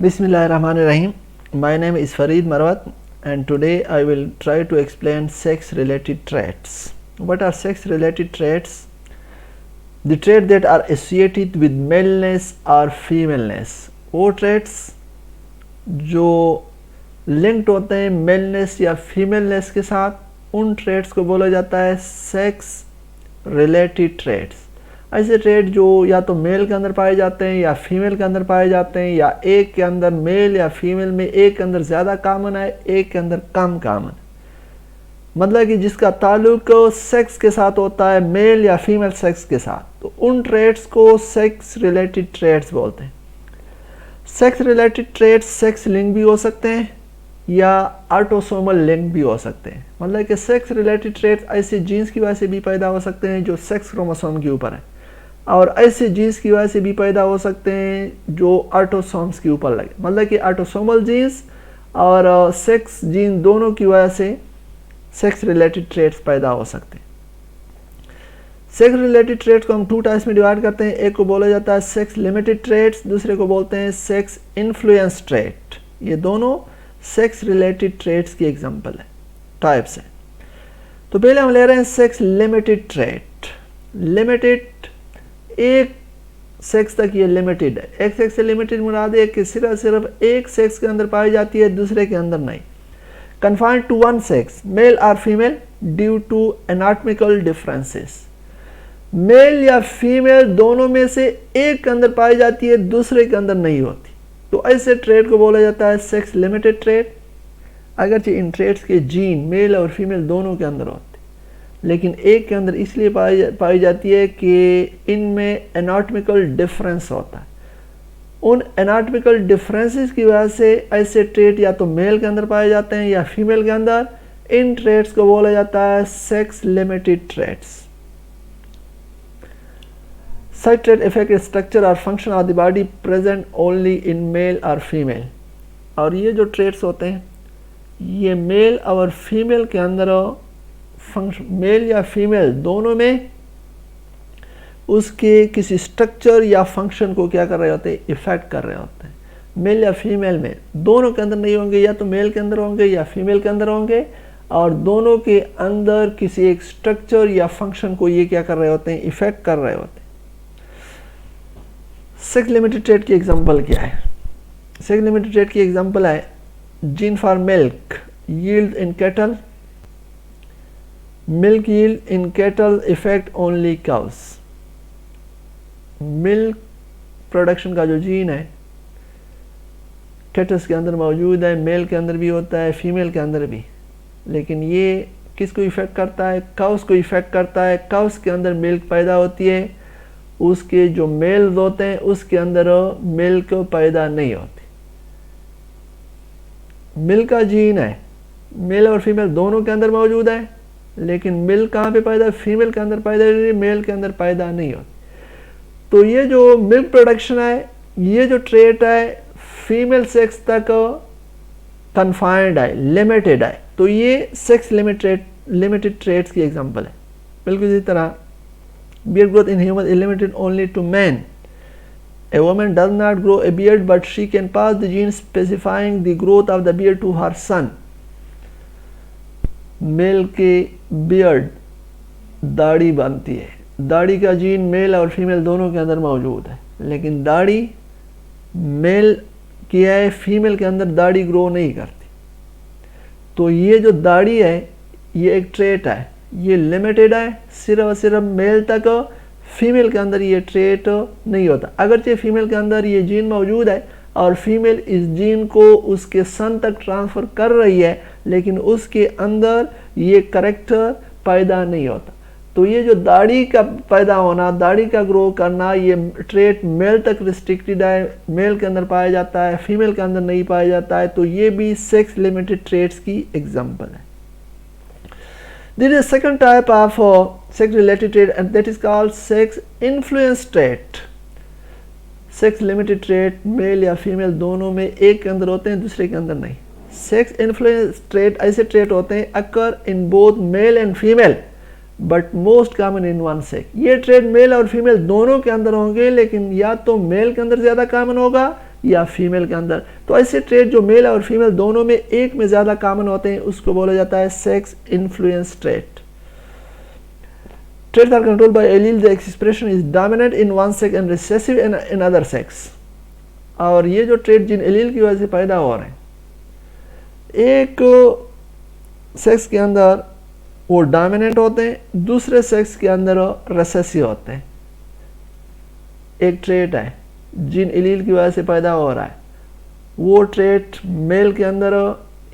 Bismillahirrahmanirrahim. My name is Farid Marwat and today I will try to explain sex related traits. What are sex related traits? The traits that are associated with maleness or femaleness. वो traits जो linked होते हैं maleness या femaleness के साथ, उन traits को बोला जाता है sex related traits. ऐसे ट्रेट जो या तो मेल के अंदर पाए जाते हैं या फीमेल के अंदर पाए जाते हैं, या एक के अंदर मेल या फीमेल में एक के अंदर ज़्यादा कॉमन है, एक के अंदर कम कॉमन, मतलब कि जिसका ताल्लुक सेक्स के साथ होता है, मेल या फीमेल सेक्स के साथ, तो उन ट्रेट्स को सेक्स रिलेटेड ट्रेट्स बोलते हैं. Sex related traits sex link भी हो सकते हैं या ऑटोसोमल लिंक भी हो सकते हैं. मतलब कि सेक्स रिलेटेड ट्रेट्स ऐसे जीन्स की वजह से भी पैदा हो सकते हैं जो सेक्स क्रोमोसोम के ऊपर है, और ऐसे जीन्स की वजह से भी पैदा हो सकते हैं जो ऑटोसोम्स के ऊपर लगे. मतलब कि ऑटोसोमल जीन्स और सेक्स जीन दोनों की वजह से सेक्स रिलेटेड ट्रेट्स पैदा हो सकते हैं. सेक्स रिलेटेड ट्रेट्स को हम 2 टाइप्स में डिवाइड करते हैं. एक को बोला जाता है सेक्स लिमिटेड ट्रेट्स, दूसरे को बोलते हैं सेक्स इन्फ्लुएंस ट्रेट. ये दोनों सेक्स रिलेटेड ट्रेट्स की एग्जांपल है, टाइप्स हैं. तो पहले हम ले रहे हैं सेक्स लिमिटेड ट्रेट. लिमिटेड, एक सेक्स तक ये लिमिटेड है. एक सेक्स से लिमिटेड मुराद है कि सिर्फ एक सेक्स के अंदर पाई जाती है, दूसरे के अंदर नहीं. Confined to one sex, male और female, due to anatomical differences. Male या फीमेल दोनों में से एक के अंदर पाई जाती है, दूसरे के अंदर नहीं होती, तो ऐसे ट्रेट को बोला जाता है सेक्स लिमिटेड ट्रेट. अगरचे इन ट्रेट्स के जीन मेल और फीमेल दोनों के अंदर होते, लेकिन एक के अंदर इसलिए पाई जाती है कि इनमें एनाटॉमिकल डिफरेंस होता है. उन एनाटॉमिकल डिफरेंसेस की वजह से ऐसे ट्रेट या तो मेल के अंदर पाए जाते हैं या फीमेल के अंदर. इन ट्रेट्स को बोला जाता है sex limited traits. Such trait affect structure or function of the body present only in male or female. और ये जो ट्रेट्स होते हैं ये मेल और फीमेल के अंदर फंक्शन, मेल या फीमेल दोनों में उसके किसी स्ट्रक्चर या फंक्शन को क्या कर रहे होते हैं, इफेक्ट कर रहे होते हैं. मेल या फीमेल में दोनों के अंदर नहीं होंगे, या तो मेल के अंदर होंगे या फीमेल के अंदर होंगे, और दोनों के अंदर किसी एक स्ट्रक्चर या फंक्शन को ये क्या कर रहे होते हैं, इफेक्ट कर रहे होते हैं. सेक्स लिमिटेड ट्रेट की एग्जांपल क्या है? सेक्स लिमिटेड ट्रेट की एग्जांपल है gene for milk yield in cattle. Milk yield in cattle effect only cows. Milk production का जो जीन है कैटल्स के अंदर मौजूद है, मेल के अंदर भी होता है, फीमेल के अंदर भी, लेकिन ये किसको इफेक्ट करता है, काउस को इफेक्ट करता है. काउस के अंदर मिल्क पैदा होती है, उसके जो मेल्स होते हैं उसके अंदर मिल्क पैदा नहीं होती. मिल्क का जीन है, मेल और फीमेल दोनों के अंदर मौजूद है, लेकिन मिल्क कहाँ पे पैदा, फीमेल के अंदर पैदा हो रही है, मेल के अंदर पैदा नहीं होती. तो ये जो मिल्क प्रोडक्शन है, ये जो ट्रेट है फीमेल सेक्स तक कन्फाइंड है, लिमिटेड है, तो ये सेक्स लिमिटेड ट्रेट्स की एग्जांपल है. बिल्कुल इसी तरह beard growth in humans is limited only to men. A woman does not grow a beard, but she can pass the gene specifying the growth of the beard to her son. Male के beard, दाढ़ी बनती है, दाढ़ी का gene mail और female दोनों के अंदर मौजूद है, लेकिन दाढ़ी मेल की है, फीमेल के अंदर दाढ़ी ग्रो नहीं करती. तो ये जो दाढ़ी है ये एक ट्रेट है, ये लिमिटेड है, सिर्फ और सिर्फ मेल तक. फीमेल के अंदर ये ट्रेट नहीं होता. अगरचे फीमेल के अंदर ये जीन मौजूद है और फीमेल इस जीन को उसके सन तक ट्रांसफ़र कर रही है, लेकिन उसके अंदर ये करेक्टर पैदा नहीं होता. तो ये जो दाढ़ी का पैदा होना, दाढ़ी का ग्रो करना, ये ट्रेट मेल तक रिस्ट्रिक्टेड है, मेल के अंदर पाया जाता है, फीमेल के अंदर नहीं पाया जाता है. तो ये भी सेक्स लिमिटेड ट्रेट्स की एग्जाम्पल है. There is a second type of sex related trait, and that is called sex influence trait. Sex limited trait male या फीमेल दोनों में एक के अंदर होते हैं, दूसरे के अंदर नहीं. सेक्स इन्फ्लुएंस ट्रेट ऐसे ट्रेट होते हैं occur in both male and female, but most common in one sex. ये ट्रेट मेल और फीमेल दोनों के अंदर होंगे, लेकिन या तो मेल के अंदर ज़्यादा कॉमन होगा या फीमेल के अंदर। तो ऐसे ट्रेट जो मेल और फीमेल दोनों में एक में ज़्यादा कॉमन होते हैं उसको बोला जाता है sex influence trait. Traits are controlled by allele. The expression is dominant in one sex and recessive in other sex. और ये जो ट्रेट जिन एलील की वजह से पैदा हो रहे हैं, एक सेक्स के अंदर वो डोमिनेंट होते हैं, दूसरे सेक्स के अंदर रिसेसिव होते हैं। एक ट्रेट है जिन एलील की वजह से पैदा हो रहा है, वो ट्रेट मेल के अंदर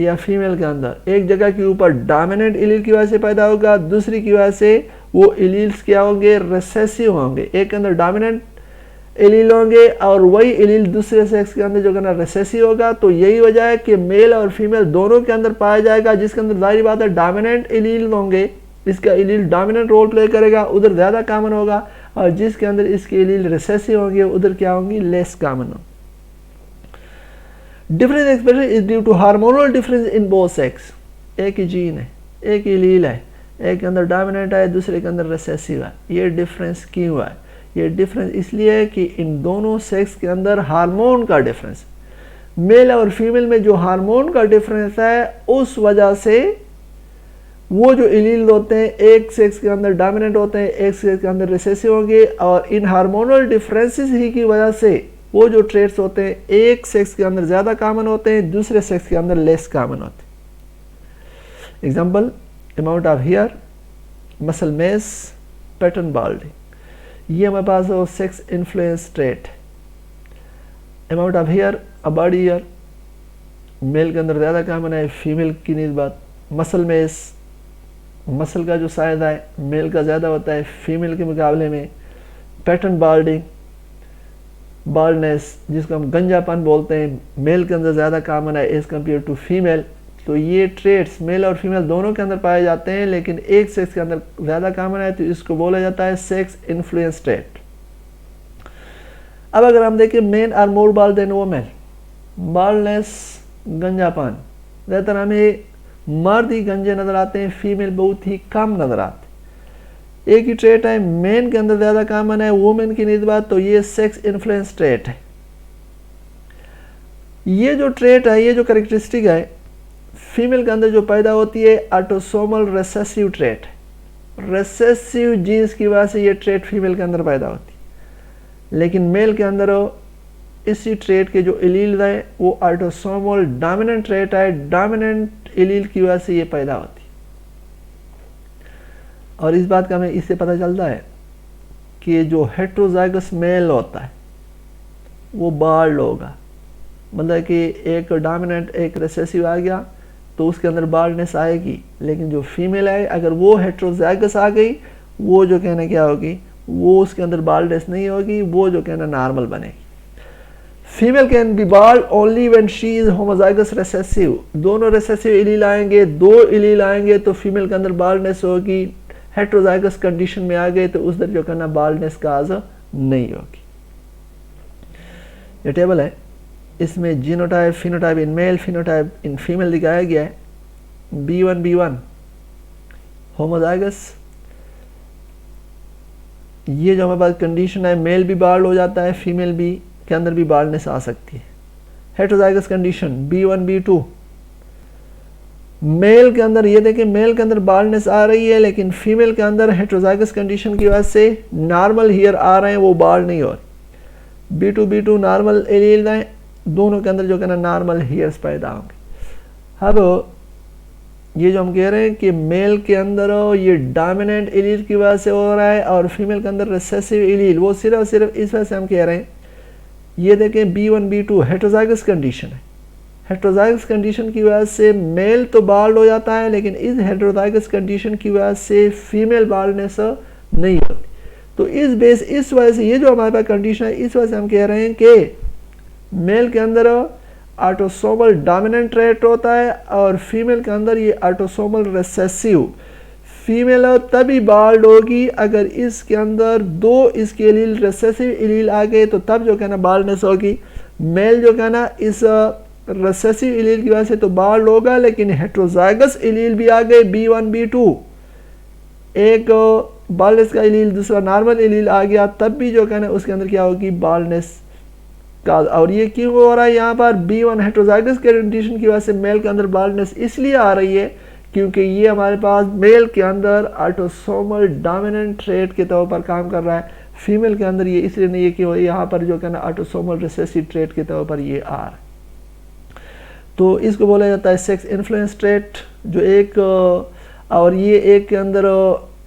या फीमेल के अंदर एक जगह के ऊपर डोमिनेंट एलील की वजह से पैदा होगा, दूसरी की वजह से वो एलील्स क्या होंगे, रिसेसिव होंगे। एक के अंदर डोमिनेंट एलील होंगे और वही एलील दूसरे सेक्स के अंदर जो है ना रिसेसिव होगा। तो यही वजह है कि मेल और फीमेल दोनों के अंदर पाया जाएगा, जिसके अंदर जाहिर बात है डोमिनेंट एलील होंगे, इसका एलील डोमिनेंट रोल प्ले करेगा, उधर ज़्यादा कॉमन होगा, और जिसके अंदर इसके एलील रिसेसिव होंगे उधर क्या होंगी, लेस कॉमन हो। Difference expression is due to hormonal difference in both sex. एक ही जीन है, एक ही एलील है, एक के अंदर डोमिनेंट है, दूसरे के अंदर रिसेसिव है। ये डिफरेंस क्यों हुआ है? ये डिफरेंस इसलिए है कि इन दोनों सेक्स के अंदर हार्मोन का डिफरेंस, मेल और फीमेल में जो हार्मोन का डिफरेंस है उस वजह से वो जो एलील होते हैं एक सेक्स के अंदर डोमिनेंट होते हैं, एक सेक्स के अंदर रिसेसिव होंगे, और इन हार्मोनल डिफरेंसेस ही की वजह से वो जो ट्रेट्स होते हैं एक सेक्स के अंदर ज़्यादा कॉमन होते हैं, दूसरे सेक्स के अंदर लेस कॉमन होते हैं। Example, amount of hair, muscle mass, pattern balding, ये हमारे पास वो sex influence trait. Amount of hair, a body hair, male के अंदर ज़्यादा कॉमन है फीमेल की निस्बत। मसल मेस, मसल का जो साइज है मेल का ज़्यादा होता है फीमेल के मुकाबले में। पैटर्न बाल्डिंग, बाल्डनेस जिसको हम गंजापन बोलते हैं, मेल के अंदर ज़्यादा कॉमन है एज़ कम्पेयर टू फीमेल। तो ये ट्रेट्स मेल और फीमेल दोनों के अंदर पाए जाते हैं, लेकिन एक सेक्स के अंदर ज़्यादा कॉमन है, तो इसको बोला जाता है सेक्स इन्फ्लुएंस ट्रेट। अब अगर हम देखें, men are more bald than women, baldness, गंजापन, ज़्यादातर हमें मर्द ही गंजे नज़र आते हैं, फीमेल बहुत ही कम नज़र आते हैं। एक ही ट्रेट है, मेन के अंदर ज़्यादा कॉमन है वुमेन की निस्बत, तो ये सेक्स इन्फ्लुएंस ट्रेट है। ये जो ट्रेट है, ये जो कैरेक्टरिस्टिक है फीमेल के अंदर जो पैदा होती है autosomal recessive trait, recessive genes की वजह से ये ट्रेट फीमेल के अंदर पैदा होती है। लेकिन मेल के अंदर इसी ट्रेट के जो एलील है वो ऑटोसोमल डोमिनेंट ट्रेट है, डोमिनेंट एलील की वजह से ये पैदा होती है। और इस बात का हमें इससे पता चलता है कि जो हेट्रोजाइगस मेल होता है वो बाल्ड होगा, मतलब कि एक डोमिनेंट एक रिसेसिव आ गया तो उसके अंदर बाल्डनेस आएगी। लेकिन जो फीमेल है अगर वो हेट्रोजाइगस आ गई, वो जो कहना क्या होगी, वो उसके अंदर बाल्डनेस नहीं होगी, वो जो कहना नॉर्मल बनेगी। Female can be bald only when she is homozygous recessive. दोनों रिसेसिव एलील आएंगे, दो एलील आएंगे तो फीमेल के अंदर बाल्डनेस होगी। हेट्रोजाइगस कंडीशन में आ गए तो उस दर जो कहना बाल्डनेस का आज नहीं होगी। ये टेबल है, इसमें genotype phenotype in male, phenotype in female दिखाया गया है। B1 होमोजाइगस, ये जो हमारे पास कंडीशन है, मेल भी बाल्ड हो जाता है, फीमेल भी के अंदर भी बाल्डनेस आ सकती है। Heterozygous condition B1 B2, mail के अंदर ये देखें मेल के अंदर बाल्डनेस आ रही है, लेकिन फीमेल के अंदर हेट्रोजाइगस कंडीशन की वजह से नॉर्मल हेयर आ रहे हैं, वो बाल्ड नहीं हो रहे। B2 नॉर्मल एलील हैं, दोनों के अंदर जो कहना नॉर्मल हेयर्स पैदा होंगे। अब ये जो हम कह रहे हैं कि मेल के अंदर ये डोमिनेंट एलील की वजह से हो रहा है और फीमेल के अंदर रिसेसिव एलील, वो सिर्फ इस वजह से हम कह रहे हैं। ये देखें B1 B2 हेट्रोजाइगस कंडीशन है, हेट्रोजाइगस कंडीशन की वजह से मेल तो बाल्ड हो जाता है, लेकिन इस हेट्रोजाइगस कंडीशन की वजह से फीमेल बाल्डनेस नहीं होती। तो इस वजह से ये जो हमारे पास कंडीशन है, इस वजह से हम कह रहे हैं कि मेल के अंदर ऑटोसोमल डोमिनेंट ट्रेट होता है और फीमेल के अंदर ये ऑटोसोमल रिसेसिव। फीमेल तभी बाल्ड होगी अगर इसके अंदर दो इसके एलील रिसेसिव एलील आ गए, तो तब जो कहना बाल्डनेस होगी। मेल जो कहना इस रिसेसिव एलील की वजह से तो बाल्ड होगा, लेकिन हेट्रोजाइगस एलील भी आ गए B1 B2, एक बाल्डनेस का एलील दूसरा नॉर्मल एलील आ गया, तब भी जो कहना उसके अंदर क्या होगी, बाल्डनेस और ये क्यों हो रहा है यहाँ पर B1 हेटेरोजाइगस कंडीशन की वजह से मेल के अंदर बाल्डनेस इसलिए आ रही है क्योंकि ये हमारे पास मेल के अंदर ऑटोसोमल डोमिनेंट ट्रेट के तौर पर काम कर रहा है, फीमेल के अंदर ये इसलिए नहीं है कि यहाँ पर जो कहना ऑटोसोमल रिसेसिव ट्रेट के तौर पर ये आ रहा है। तो इसको बोला जाता है सेक्स इन्फ्लुएंस ट्रेट, जो एक और ये एक के अंदर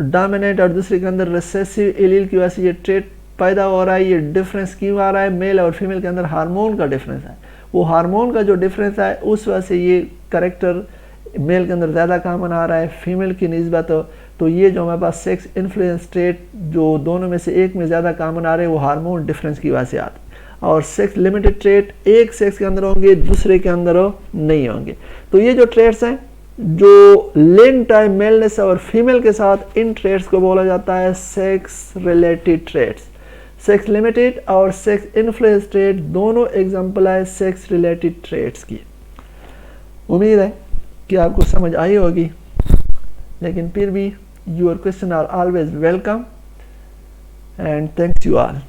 डोमिनेंट और दूसरे के अंदर रिसेसिव एलील की वजह से ये ट्रेट पैदा हो रहा है। ये डिफरेंस क्यों आ रहा है? मेल और फीमेल के अंदर हार्मोन का डिफरेंस है, वो हार्मोन का जो डिफरेंस है उस वजह से ये करेक्टर मेल के अंदर ज़्यादा कॉमन आ रहा है फीमेल की निस्बत। तो ये जो हमारे पास सेक्स इन्फ्लुएंस ट्रेट जो दोनों में से एक में ज़्यादा कॉमन आ रहे हैं वो हार्मोन डिफरेंस की वजह से आते हैं। और सेक्स लिमिटेड ट्रेट एक सेक्स के अंदर होंगे, दूसरे के अंदर नहीं होंगे। तो ये जो ट्रेट्स हैं जो लिंक्ड है मेलनेस और फीमेल के साथ, इन ट्रेट्स को बोला जाता है sex related traits. Sex limited और सेक्स इन्फ्लुएंस ट्रेट दोनों एग्जाम्पल है सेक्स रिलेटेड ट्रेट्स की। उम्मीद है कि आपको समझ आई होगी, लेकिन फिर भी your question are always welcome and thanks you all.